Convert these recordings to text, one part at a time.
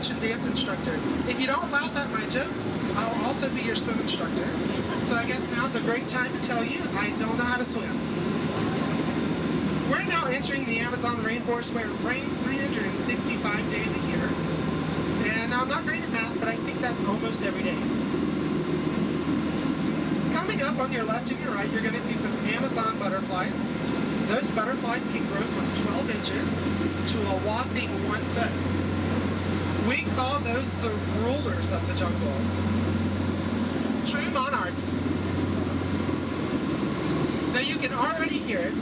ocean dance instructor. If you don't laugh at my jokes, I'll also be your swim instructor. So I guess now's a great time to tell you I don't know how to swim. We're now entering the Amazon rainforest where it rains 365 days a year. And I'm not great at math, but I think that's almost every day. Coming up on your left and your right, you're going to see some Amazon butterflies. Those butterflies can grow from 12 inches to a whopping 1 foot. We call those the rulers of the jungle. True monarchs. Now you can already hear it,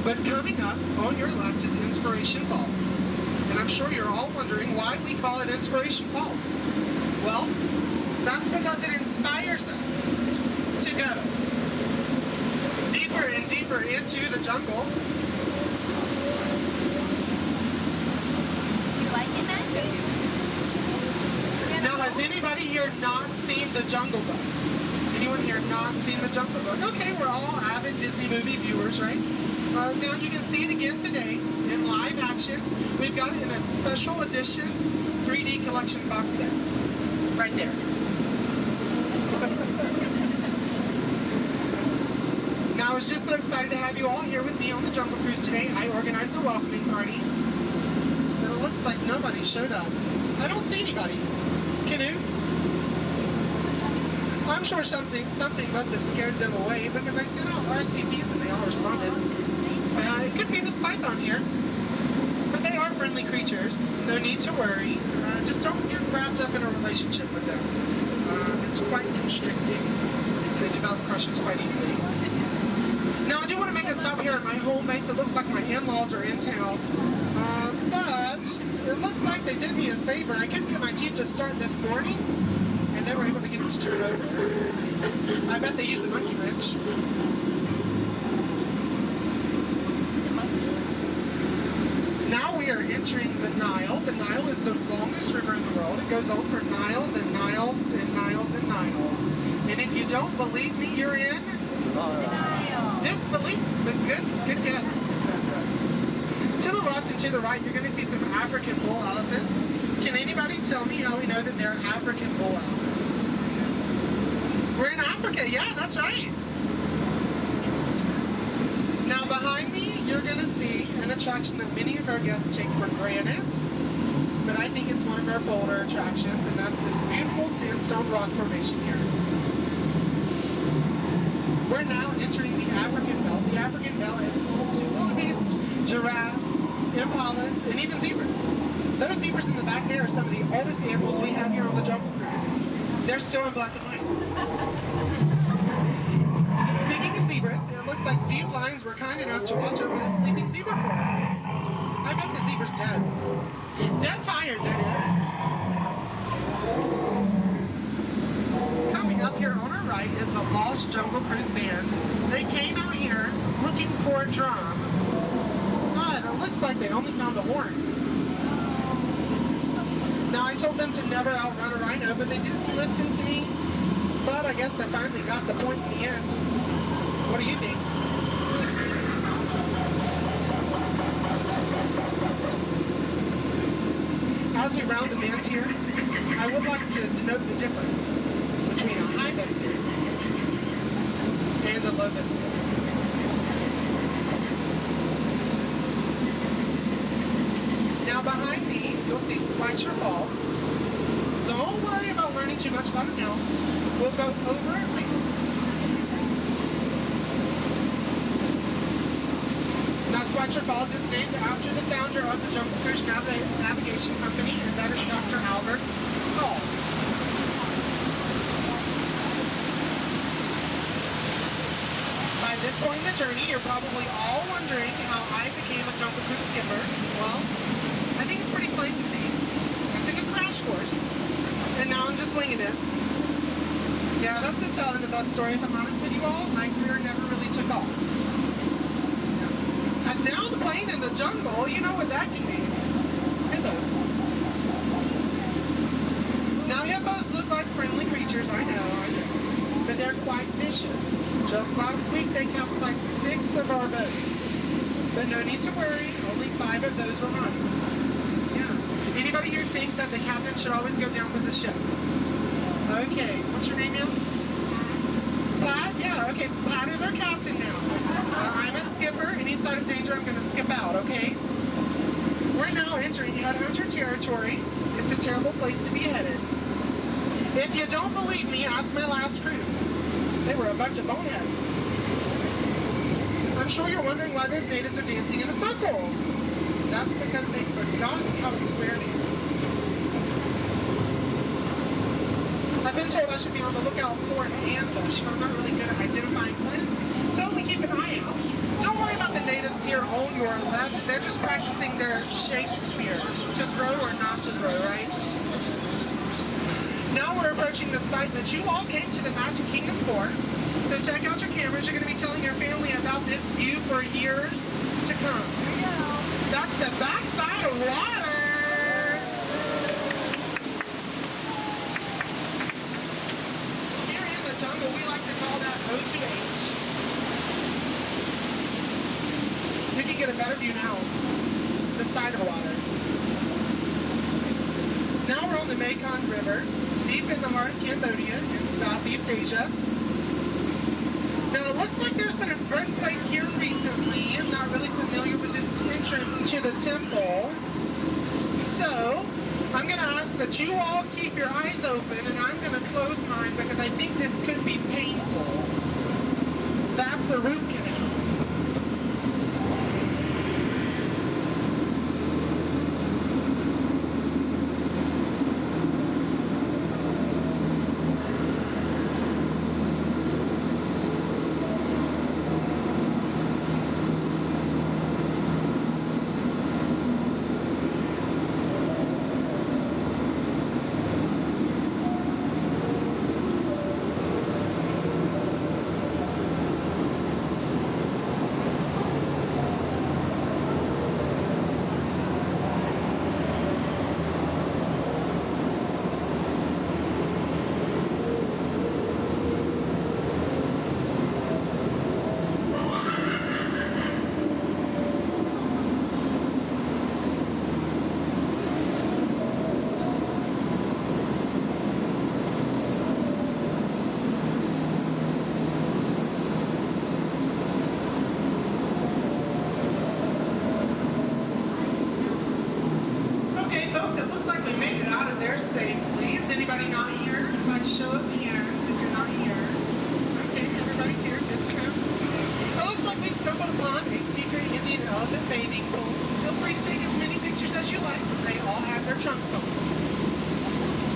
but coming up on your left is Inspiration Falls. And I'm sure you're all wondering why we call it Inspiration Falls. Well, that's because it inspires us to go deeper and deeper into the jungle. You like it, Matt? Now, has anybody here not seen the Jungle Book? Anyone here not seen the Jungle Book? Okay, we're all avid Disney movie viewers, right? Now you can see it again today in live action. We've got it in a special edition 3D collection box set. Right there. Now I was just so excited to have you all here with me on the Jungle Cruise today. I organized a welcoming party. But it looks like nobody showed up. I don't see anybody. Canoe? I'm sure something must have scared them away because I sent out RSVPs and they all responded. It could be this python here, but they are friendly creatures. No need to worry. Just don't get wrapped up in a relationship with them. It's quite constricting. They develop crushes quite easily. Now I do want to make a stop here at my home base. It looks like my in-laws are in town, but it looks like they did me a favor. I couldn't get my Jeep to start this morning, and they were able to get it to turn over. I bet they used the monkey wrench. Now we are entering the Nile. The Nile is the longest river in the world. It goes on for miles and miles and miles and miles. And if you don't believe me, you're in disbelief. But good guess. To the left and to the right, you're going to see some African bull elephants. Can anybody tell me how we know that they're African bull elephants? We're in Africa. Yeah, that's right. Now behind me, you're going to see an attraction that many of our guests take for granted, but I think it's one of our bolder attractions, and that's this beautiful sandstone rock formation here. We're now entering the African belt. The African belt is home to wildebeest, giraffe, impalas, and even zebras. Those zebras in the back there are some of the oldest animals we have here on the Jungle Cruise. They're still in black and white. Speaking of zebras, it looks like these lions were kind enough to watch over the sleeping zebra for us. I bet the zebra's dead. Dead tired, that is. Coming up here on our right is the Lost Jungle Cruise Band. They came out here looking for a drum, but it looks like they only found a horn. Now I told them to never outrun a rhino, but they didn't listen to me. But I guess they finally got the point in the end. What do you think? As we round the bend here, I would like to denote the difference between a hibiscus and a lobiscus. Now behind me, you'll see Switzer Falls. Don't worry about learning too much about it now. We'll go over it later. Now, Switzer Falls is named after the founder of the Jungle Cruise Navigation Company, and that is Dr. Albert Hall. By this point in the journey, you're probably all wondering how I became a Jungle Cruise skipper. Well, I think it's pretty plain to see. I took a crash course, and now I'm just winging it. Yeah, that's the telling of that story. If I'm honest with you all, my career never really took off. A downed plane in the jungle, you know what that can mean. Hippos. Now hippos look like friendly creatures, I know. But they're quite vicious. Just last week they capsized 6 of our boats. But no need to worry, only 5 of those were mine. Yeah. Anybody anybody here think that the captain should always go down with the ship? Okay, what's your name, ma'am? Platt? Yeah, okay, Platt is our captain now. I'm a skipper. Any sign of danger, I'm going to skip out, okay? We're now entering headhunter territory. It's a terrible place to be headed. If you don't believe me, ask my last crew. They were a bunch of boneheads. I'm sure you're wondering why those natives are dancing in a circle. That's because they've forgotten how to square dance. I've been told I should be on the lookout for an ambush, but I'm not really good at identifying plants, so we keep an eye out. Don't worry about the natives here on your left. They're just practicing their Shakespeare, to grow or not to grow, right? Now we're approaching the site that you all came to the Magic Kingdom for. So check out your cameras. You're going to be telling your family about this view for years to come. That's the backside of water. Here in the jungle, we like to call that O2H. You can get a better view now. The side of water. Now we're on the Mekong River, deep in the heart of Cambodia in Southeast Asia. Now it looks like there's been an earthquake here recently. I'm not really familiar with this entrance to the temple. So I'm going to ask that you all keep your eyes open, and I'm going to close mine because I think this could be painful. That's a root canal.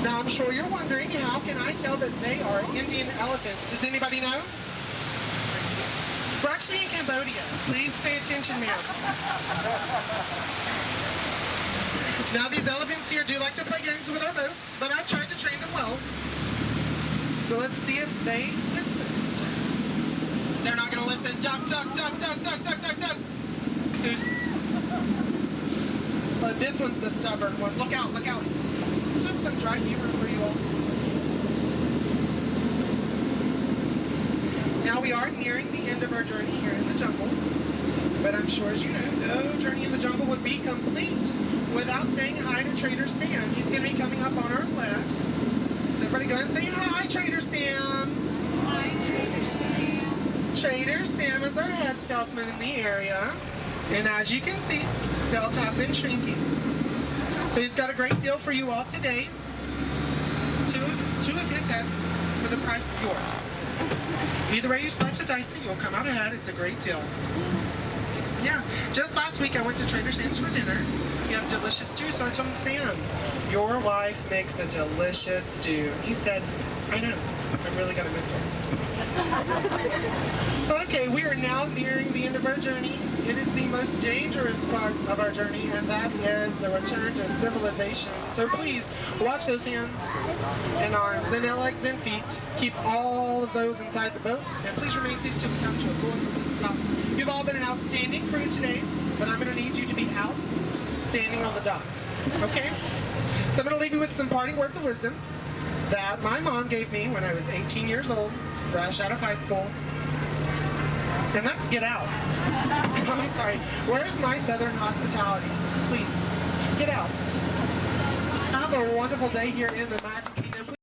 Now I'm sure you're wondering, how can I tell that they are Indian elephants? Does anybody know? We're actually in Cambodia. Please pay attention, ma'am. Now these elephants here do like to play games with our boats, but I've tried to train them well. So let's see if they listen. They're not going to listen. Duck, duck, duck, duck, duck, duck, duck, duck. But this one's the stubborn one. Look out, look out. Just some dry humor for you all. Now we are nearing the end of our journey here in the jungle. But I'm sure, as you know, no journey in the jungle would be complete without saying hi to Trader Sam. He's going to be coming up on our left. So everybody go ahead and say hi, Trader Sam. Hi, Trader Sam. Trader Sam is our head salesman in the area. And as you can see, sales have been shrinking. So he's got a great deal for you all today. Two of his heads for the price of yours. Either way you slice or dice it, you'll come out ahead. It's a great deal. Yeah, just last week I went to Trader Sam's for dinner. He had a delicious stew, so I told him, Sam, your wife makes a delicious stew. He said, I know, I'm really going to miss her. Okay, we are now nearing the end of our journey. It is the most dangerous part of our journey, and that is the return to civilization. So please, watch those hands and arms and legs and feet. Keep all of those inside the boat, and please remain seated until we come to a full and complete stop. You've all been an outstanding crew today, but I'm going to need you to be out, standing on the dock. Okay? So I'm going to leave you with some parting words of wisdom that my mom gave me when I was 18 years old, fresh out of high school. And that's get out. I'm sorry. Where's my Southern hospitality? Please, get out. have a wonderful day here in the magic